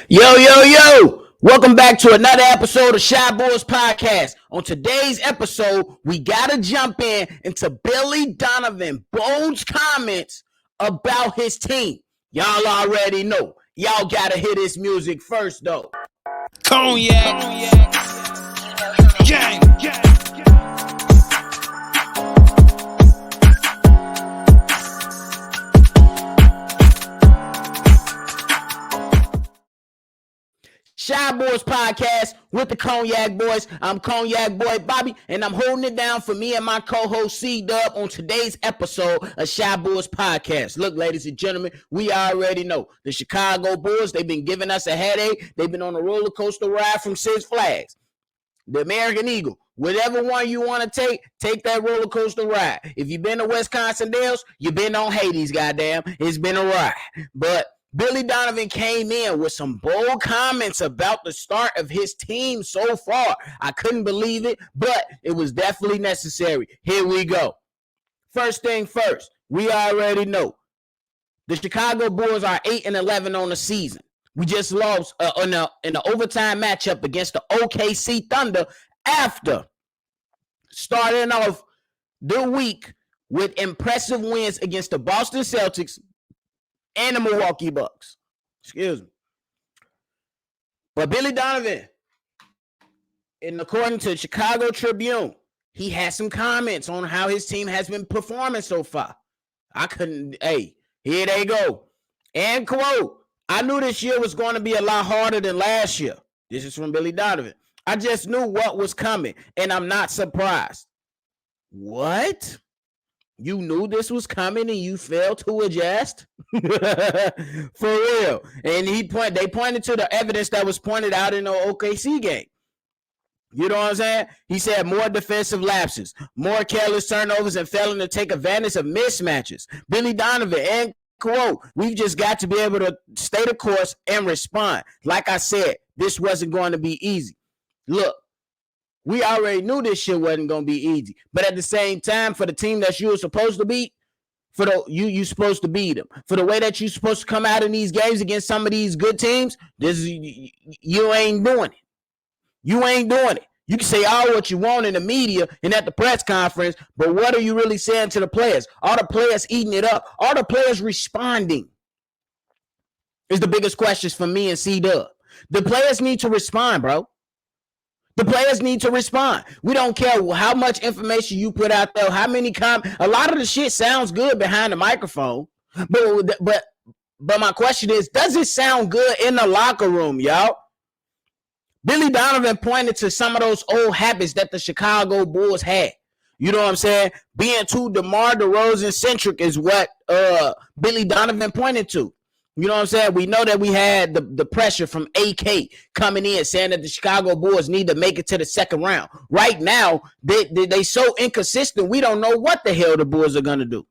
Yo, yo, yo! Welcome back to another episode of Shy Boys Podcast. On today's episode, we gotta jump into Billy Donovan Bold's comments about his team. Y'all already know. Y'all gotta hear this music first, though. Cognac. Gang. Shy Boys Podcast with the Cognac Boys. I'm Cognac Boy Bobby, and I'm holding it down for me and my co-host C-Dub on today's episode of Shy Boys Podcast. Look, ladies and gentlemen, we already know the Chicago Bulls, they've been giving us a headache. They've been on a roller coaster ride from Six Flags. The American Eagle, whatever one you want to take that roller coaster ride. If you've been to Wisconsin Dells, you've been on Hades, goddamn. It's been a ride. But Billy Donovan came in with some bold comments about the start of his team so far. I couldn't believe it, but it was definitely necessary. Here we go. First thing first, we already know the Chicago Bulls are 8-11 on the season. We just lost in the overtime matchup against the OKC Thunder after starting off the week with impressive wins against the Boston Celtics and the Milwaukee Bucks. Excuse me. But Billy Donovan, according to the Chicago Tribune, he had some comments on how his team has been performing so far. Here they go. And quote, I knew this year was going to be a lot harder than last year. This is from Billy Donovan. I just knew what was coming, and I'm not surprised. What? You knew this was coming and you failed to adjust? For real. And they pointed to the evidence that was pointed out in the OKC game. You know what I'm saying? He said more defensive lapses, more careless turnovers, and failing to take advantage of mismatches. Billy Donovan, and quote, we've just got to be able to stay the course and respond. Like I said, this wasn't going to be easy. Look, we already knew this shit wasn't going to be easy. But at the same time, for the team that you were supposed to beat, you supposed to beat them. For the way that you're supposed to come out in these games against some of these good teams, you ain't doing it. You ain't doing it. You can say all what you want in the media and at the press conference, but what are you really saying to the players? Are the players eating it up? Are the players responding? Is the biggest questions for me and C-Dub. The players need to respond, bro. The players need to respond. We don't care how much information you put out there, how many a lot of the shit sounds good behind the microphone. But my question is, does it sound good in the locker room, y'all? Billy Donovan pointed to some of those old habits that the Chicago Bulls had. You know what I'm saying? Being too Demar Derozan centric is what Billy Donovan pointed to. You know what I'm saying? We know that we had the pressure from AK coming in saying that the Chicago Bulls need to make it to the second round. Right now, they so inconsistent, we don't know what the hell the Bulls are going to do.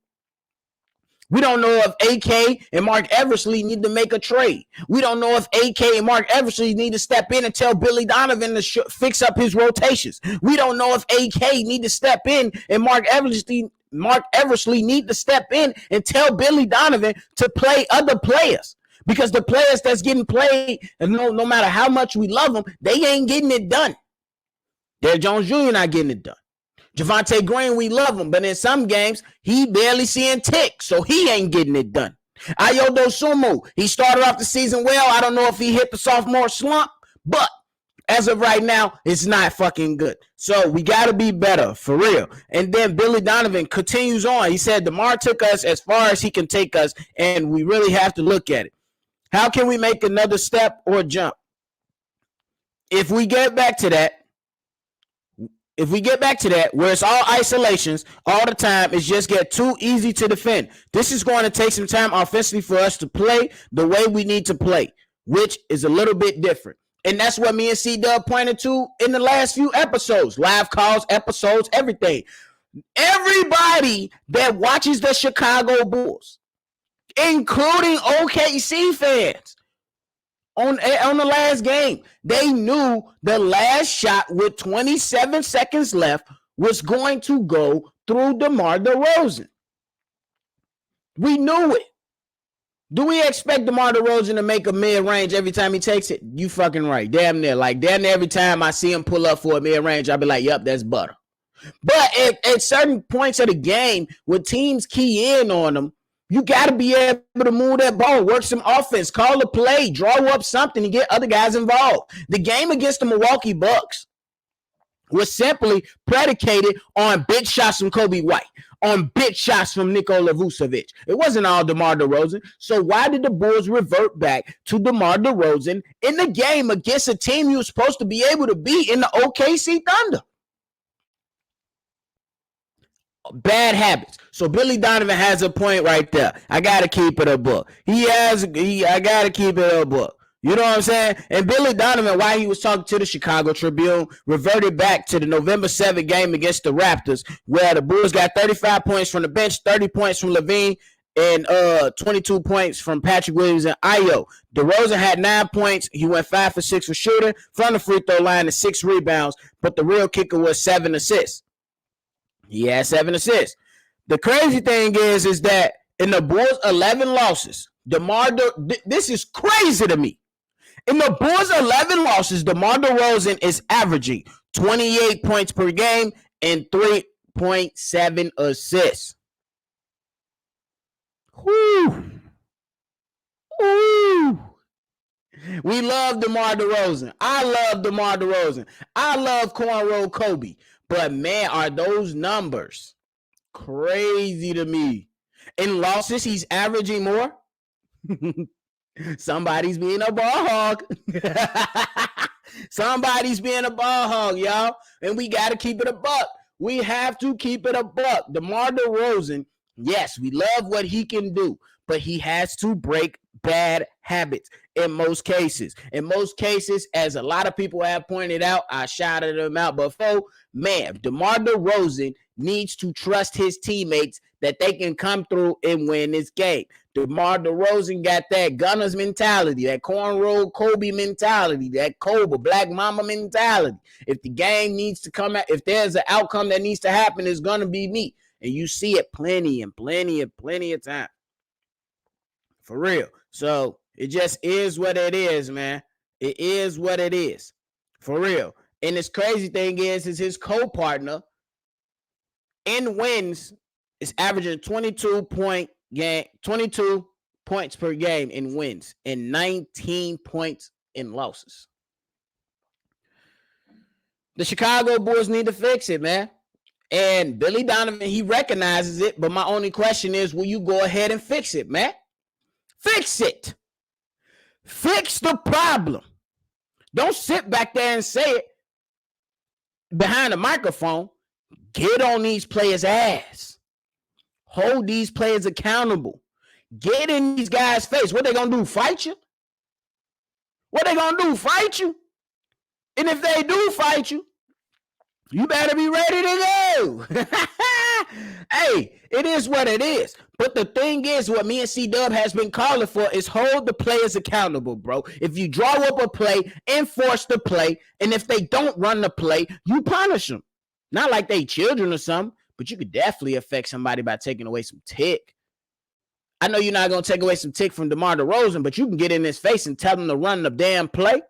We don't know if AK and Mark Eversley need to make a trade. We don't know if AK and Mark Eversley need to step in and tell Billy Donovan to fix up his rotations. We don't know if AK need to step in and Mark Eversley need to step in and tell Billy Donovan to play other players. Because the players that's getting played, and no matter how much we love them, they ain't getting it done. Derek Jones Jr. not getting it done. Javonte Green, we love him, but in some games, he barely seeing tick, so he ain't getting it done. Ayo Dosunmu, he started off the season well. I don't know if he hit the sophomore slump, but as of right now, it's not fucking good. So we got to be better, for real. And then Billy Donovan continues on. He said, DeMar took us as far as he can take us, and we really have to look at it. How can we make another step or jump? If we get back to that, where it's all isolations all the time, it's just get too easy to defend. This is going to take some time offensively for us to play the way we need to play, which is a little bit different. And that's what me and C-Dub pointed to in the last few episodes, live calls, episodes, everything. Everybody that watches the Chicago Bulls, including OKC fans, on the last game, they knew the last shot with 27 seconds left was going to go through DeMar DeRozan. We knew it. Do we expect DeMar DeRozan to make a mid-range every time he takes it? You fucking right. Damn near. Like, damn near every time I see him pull up for a mid-range, I'll be like, yep, that's butter. But at certain points of the game, when teams key in on them, you got to be able to move that ball, work some offense, call a play, draw up something, and get other guys involved. The game against the Milwaukee Bucks was simply predicated on big shots from Kobe White, on big shots from Nikola Vucevic. It wasn't all DeMar DeRozan. So why did the Bulls revert back to DeMar DeRozan in the game against a team you were supposed to be able to beat in the OKC Thunder? Bad habits. So Billy Donovan has a point right there. I gotta keep it a book. I gotta keep it a book. You know what I'm saying? And Billy Donovan, while he was talking to the Chicago Tribune, reverted back to the November 7th game against the Raptors, where the Bulls got 35 points from the bench, 30 points from Levine, and 22 points from Patrick Williams and Ayo. DeRozan had 9 points. He went 5 for 6 for shooting, from the free throw line, and 6 rebounds. But the real kicker was 7 assists. He had 7 assists. The crazy thing is that in the Bulls' 11 losses, this is crazy to me. In the Bulls' 11 losses, DeMar DeRozan is averaging 28 points per game and 3.7 assists. Whew. Whew. We love DeMar DeRozan. I love DeMar DeRozan. I love Cornrow Kobe. But, man, are those numbers crazy to me. In losses, he's averaging more. Somebody's being a ball hog. Somebody's being a ball hog, y'all. And we got to keep it a buck. We have to keep it a buck. DeMar DeRozan, yes, we love what he can do, but he has to break bad habits in most cases. In most cases, as a lot of people have pointed out, I shouted them out before, man, DeMar DeRozan needs to trust his teammates that they can come through and win this game. DeMar DeRozan got that Gunners mentality, that cornrow Kobe mentality, that Kobe Black Mama mentality. If the game needs to come out, if there's an outcome that needs to happen, it's going to be me. And you see it plenty of time. For real. So it just is what it is, man. It is what it is. For real. And this crazy thing is his co-partner in wins is averaging 22 points per game in wins and 19 points in losses. The Chicago Bulls need to fix it, man. And Billy Donovan, he recognizes it, but my only question is, will you go ahead and fix it, man? Fix it. Fix the problem. Don't sit back there and say it behind a microphone. Get on these players' ass. Hold these players accountable. Get in these guys' face. What they gonna do? Fight you? What they gonna do? Fight you? And if they do fight you, you better be ready to go. Hey, it is what it is. But the thing is, what me and C-Dub has been calling for is hold the players accountable, bro. If you draw up a play, enforce the play. And if they don't run the play, you punish them. Not like they children or something, but you could definitely affect somebody by taking away some tick. I know you're not going to take away some tick from DeMar DeRozan, but you can get in his face and tell him to run the damn play.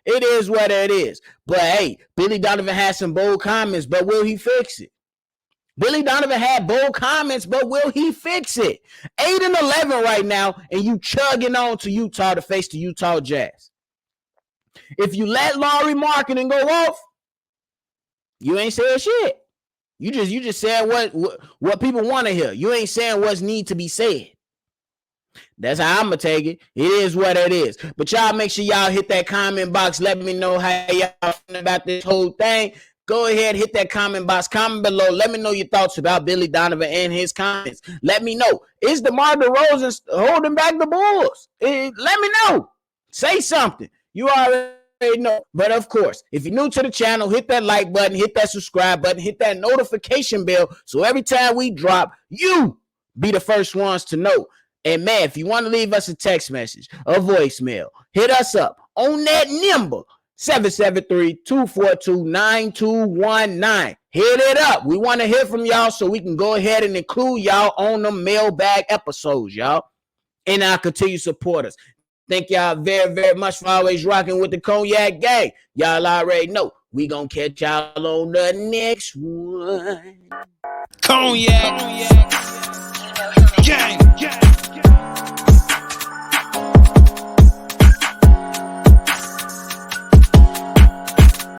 It is what it is. But, hey, Billy Donovan has some bold comments, but will he fix it? Billy Donovan had bold comments, but will he fix it? 8-11 right now, and you chugging on to Utah to face the Utah Jazz. If you let Lauri Markkanen go off, you ain't saying shit. You just said what people want to hear. You ain't saying what's need to be said. That's how I'm going to take it. It is what it is. But y'all make sure y'all hit that comment box. Let me know how y'all feeling about this whole thing. Go ahead, hit that comment box. Comment below. Let me know your thoughts about Billy Donovan and his comments. Let me know. Is DeMar DeRozan holding back the Bulls? Let me know. Say something. You already know. But of course, if you're new to the channel, hit that like button, hit that subscribe button, hit that notification bell. So every time we drop, you be the first ones to know. And man, if you want to leave us a text message, a voicemail, hit us up on that number, 773-242-9219. Hit it up. We want to hear from y'all so we can go ahead and include y'all on the mailbag episodes, y'all. and our continued supporters. Thank y'all very, very much for always rocking with the Cognac Gang. Y'all already know we gonna catch y'all on the next one. Cognac. Gang.